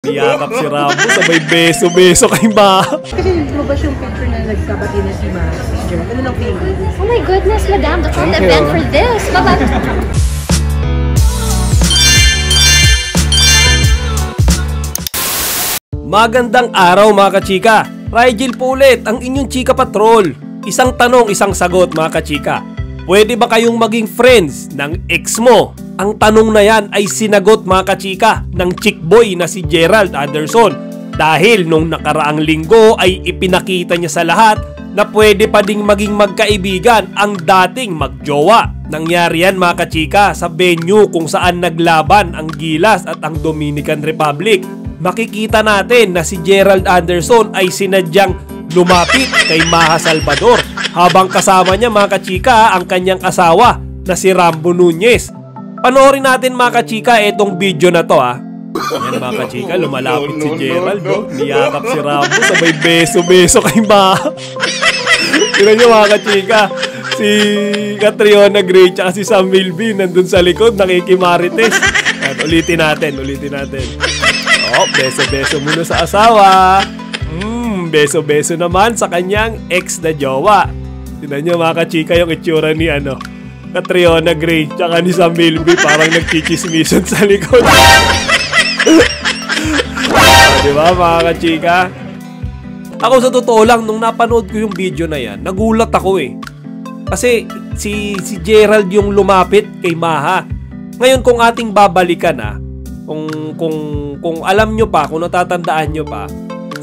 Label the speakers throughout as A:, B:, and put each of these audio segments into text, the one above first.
A: Niyakap si Rambo, sabay beso-beso kay Ma.
B: Kasi lumabas yung picture na nagsabati na si Ma, si Jer. Ano nang feeling?
C: Oh my goodness, madam, the whole event for this. Bye-bye.
A: Magandang araw mga kachika. Rigel po ulit ang inyong chika patrol. Isang tanong, isang sagot mga kachika. Pwede ba kayong maging friends ng ex mo? Ang tanong na yan ay sinagot mga kachika ng chick boy na si Gerald Anderson. Dahil nung nakaraang linggo ay ipinakita niya sa lahat na pwede pa ding maging magkaibigan ang dating magjowa. Nangyari yan mga kachika sa venue kung saan naglaban ang Gilas at ang Dominican Republic. Makikita natin na si Gerald Anderson ay sinadyang lumapit kay Maha Salvador habang kasama niya mga kachika ang kanyang asawa na si Rambo Nunez. Panoorin natin mga kachika itong video na to ha. Yan mga kachika, lumalapit si Gerald, niyakap si Rambo, sabay beso-beso kay Maha. Tignan niyo mga kachika, si Catriona Gray at si Sam Milby nandun sa likod nakikimarites. Yan, ulitin natin. Oh, beso-beso muna sa asawa. Beso-beso naman sa kanyang ex na jowa. Tignan niyo mga kachika yung itsura ni Catriona Gray tsaka ni Sam Milby, parang nagchichismisan sa likod. Diba mga kachika? Ako sa totoo lang, nung napanood ko yung video na yan, nagulat ako eh. Kasi si Gerald yung lumapit kay Maha. Ngayon kung ating babalikan kung alam nyo pa, kung natatandaan nyo pa,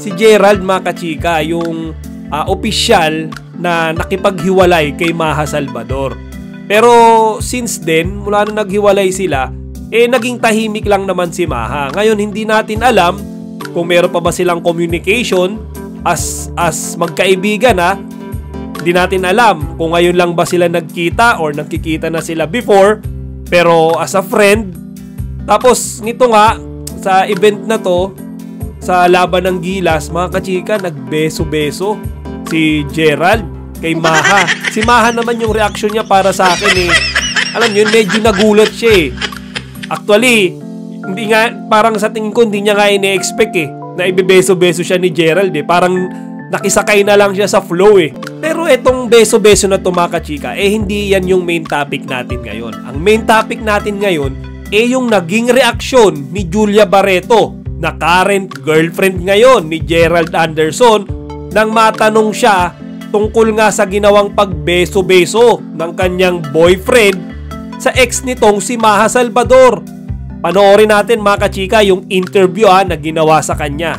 A: si Gerald mga kachika yung opisyal na nakipaghiwalay kay Maha Salvador. Pero since then, mula nung naghiwalay sila, naging tahimik lang naman si Maha. Ngayon hindi natin alam kung meron pa ba silang communication as magkaibigan Hindi natin alam kung ngayon lang ba sila nagkita or nagkikita na sila before. Pero as a friend, tapos nito nga sa event na to, sa laban ng Gilas, mga kachika, nagbeso-beso si Gerald kay Maha. Si Maha naman yung reaction niya para sa akin alam niyo, medyo nagulat siya Actually, hindi nga, parang sa tingin ko hindi niya nga ine-expect na ibebeso-beso siya ni Gerald Parang nakisakay na lang siya sa flow Pero etong beso-beso na to mga kachika, hindi yan yung main topic natin ngayon. Ang main topic natin ngayon yung naging reaksyon ni Julia Barreto na current girlfriend ngayon ni Gerald Anderson nang matanong siya tungkol nga sa ginawang pagbeso-beso ng kanyang boyfriend sa ex nitong si Maha Salvador. Panoorin natin mga kachika yung interview na ginawa sa kanya.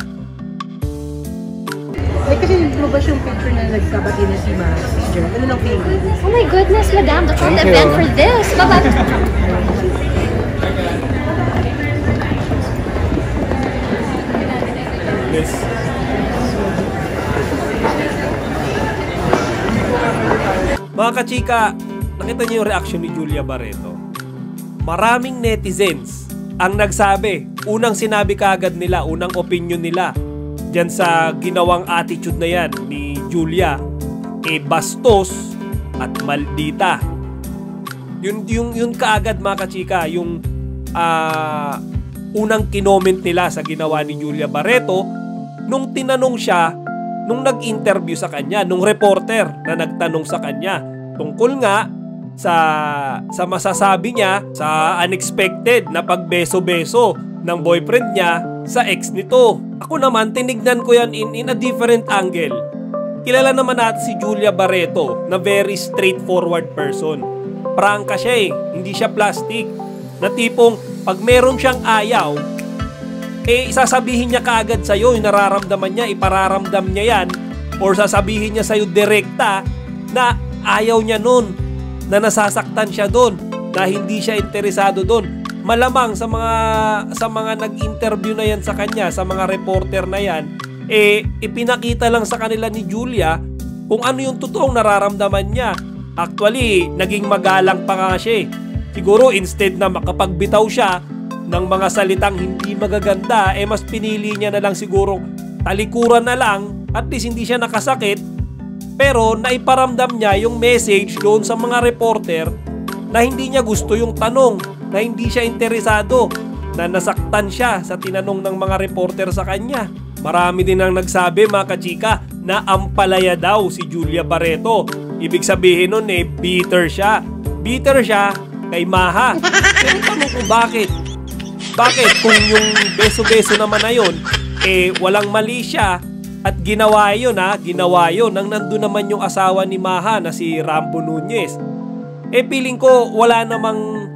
B: Kasi lumabas yung picture na nagsabati na si Ma, si Jer. Ano nang feeling?
C: Oh my goodness, madam, the whole event for this. Bye-bye.
A: Yes. Mga kachika, nakita niyo yung reaction ni Julia Barreto. Maraming netizens ang nagsabi, unang sinabi kaagad nila, unang opinion nila dyan sa ginawang attitude na yan ni Julia, bastos at maldita. Yun kaagad mga kachika, yung unang kinoment nila sa ginawa ni Julia Barreto nung tinanong siya, nung nag-interview sa kanya, nung reporter na nagtanong sa kanya tungkol nga sa masasabi niya sa unexpected na pagbeso-beso ng boyfriend niya sa ex nito. Ako naman, tinignan ko yan in a different angle. Kilala naman natin si Julia Barreto na very straightforward person. Prangka siya hindi siya plastic. Na tipong pag meron siyang ayaw, isasabihin niya kaagad sa'yo yung nararamdaman niya, ipararamdam niya yan, or sasabihin niya sa'yo direkta na ayaw niya nun, na nasasaktan siya doon, na hindi siya interesado doon. Malamang sa mga nag-interview na yan sa kanya, sa mga reporter na yan, ipinakita lang sa kanila ni Julia kung ano yung totoong nararamdaman niya. Actually, naging magalang pa nga siya Siguro instead na makapagbitaw siya ng mga salitang hindi magaganda, mas pinili niya na lang siguro talikuran na lang, at least hindi siya nakasakit. Pero naiparamdam niya yung message doon sa mga reporter na hindi niya gusto yung tanong, na hindi siya interesado. na nasaktan siya sa tinanong ng mga reporter sa kanya. Marami din ang nagsabi mga kachika na ampalaya daw si Julia Barreto. Ibig sabihin nun bitter siya. Bitter siya kay Maha. Pero tanong ko bakit? Bakit kung yung beso-beso naman na yun, walang mali siya at ginawa yun nang nandun naman yung asawa ni Maha na si Rambo Nunez. Feeling ko wala namang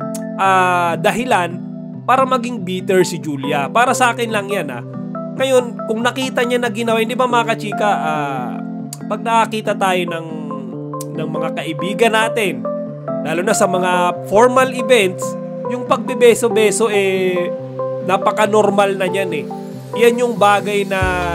A: dahilan para maging bitter si Julia. Para sa akin lang yan Ngayon, kung nakita niya na ginawa, hindi ba mga kachika, pag nakakita tayo ng mga kaibigan natin, lalo na sa mga formal events, yung pagbebeso-beso napaka-normal na yan Yan yung bagay na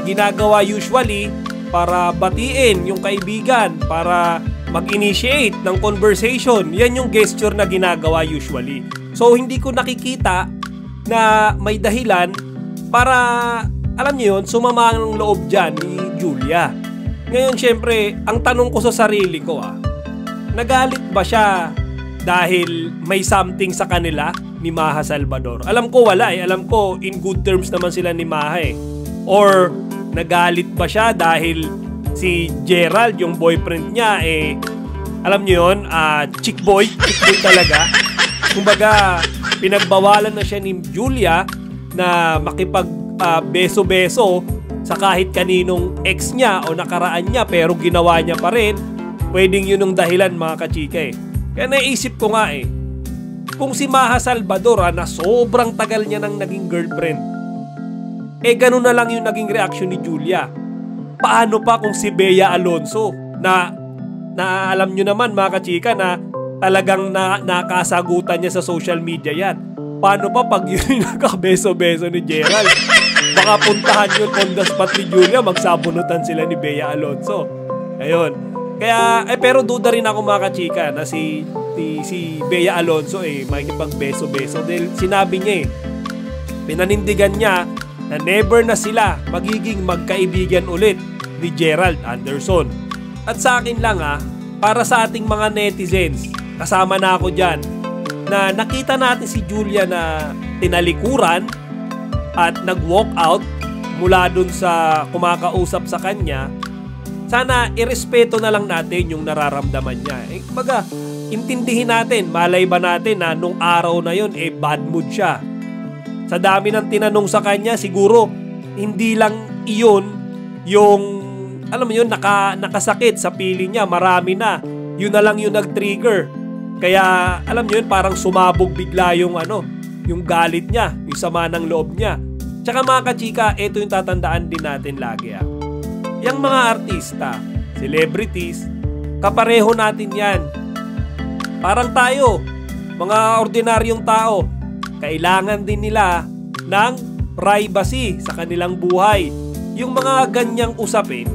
A: ginagawa usually para batiin yung kaibigan, para mag-initiate ng conversation. Yan yung gesture na ginagawa usually. So, hindi ko nakikita na may dahilan para, alam niyo yun, sumama ang loob dyan ni Julia. Ngayon, syempre, ang tanong ko sa sarili ko, nagalit ba siya dahil may something sa kanila ni Maha Salvador? Alam ko wala Alam ko in good terms naman sila ni Maha Or nagalit ba siya dahil si Gerald, yung boyfriend niya, alam niyo yun, chick boy talaga. Kumbaga, pinagbawalan na siya ni Julia na makipag beso-beso sa kahit kaninong ex niya o nakaraan niya pero ginawa niya pa rin. Pwedeng yun ang dahilan mga kachika Kaya naisip ko nga kung si Maha Salvador na sobrang tagal niya nang naging girlfriend, ganun na lang yung naging reaction ni Julia. Paano pa kung si Bea Alonzo na alam nyo naman mga kachika na talagang nakasagutan niya sa social media yan. Paano pa pag yun nakabeso-beso ni Gerald? Baka puntahan yun on the spot ni Julia, magsabunutan sila ni Bea Alonzo. Ayun. Kaya, pero duda rin ako mga kachika na si Bea Alonzo makikipagbeso-beso. Dahil sinabi niya pinanindigan niya na never na sila magiging magkaibigan ulit ni Gerald Anderson. At sa akin lang para sa ating mga netizens, kasama na ako dyan, na nakita natin si Julia na tinalikuran at nag-walk out mula dun sa kumakausap sa kanya. Sana irespeto na lang natin yung nararamdaman niya. Kumbaga, intindihin natin, malay ba natin na nung araw na yun, bad mood siya. Sa dami ng tinanong sa kanya, siguro hindi lang iyon yung, alam mo yun, nakasakit sa piling niya, marami na. Yun na lang yung nag-trigger. Kaya, alam niyo yun, parang sumabog bigla yung yung galit niya, yung sama ng loob niya. Tsaka mga kachika, ito yung tatandaan din natin lagi Yang mga artista, celebrities, kapareho natin yan. Parang tayo, mga ordinaryong tao, kailangan din nila ng privacy sa kanilang buhay. Yung mga ganyang usapin,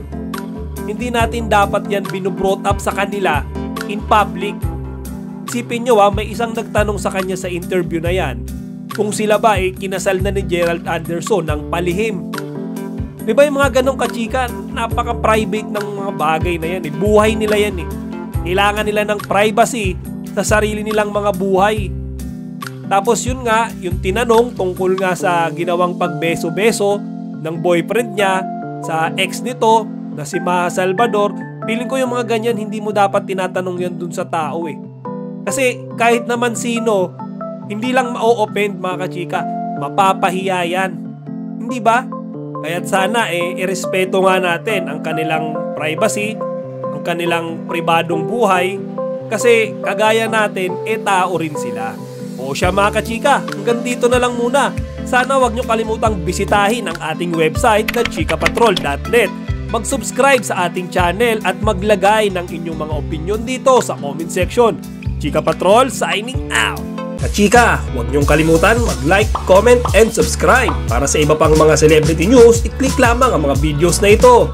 A: hindi natin dapat yan binubrought up sa kanila in public. Isipin nyo may isang nagtanong sa kanya sa interview na yan kung sila ba kinasal na ni Gerald Anderson ng palihim. Diba yung mga ganong kachika, napaka-private ng mga bagay na yan Buhay nila yan Kailangan nila ng privacy sa sarili nilang mga buhay. Tapos yun nga, yung tinanong tungkol nga sa ginawang pagbeso-beso ng boyfriend niya sa ex nito na si Maha Salvador, feeling ko yung mga ganyan hindi mo dapat tinatanong yan dun sa tao Kasi kahit naman sino, hindi lang ma-offend mga kachika, mapapahiya yan. Hindi ba? Kaya't sana irespeto nga natin ang kanilang privacy, ang kanilang pribadong buhay, kasi kagaya natin, tao rin sila. O siya mga kachika, hanggang dito na lang muna. Sana wag nyo kalimutang bisitahin ang ating website na chikapatrol.net. Mag-subscribe sa ating channel at maglagay ng inyong mga opinion dito sa comment section. Chika Patrol signing out! Kachika, huwag niyong kalimutan mag-like, comment, and subscribe. Para sa iba pang mga celebrity news, i-click lamang ang mga videos na ito.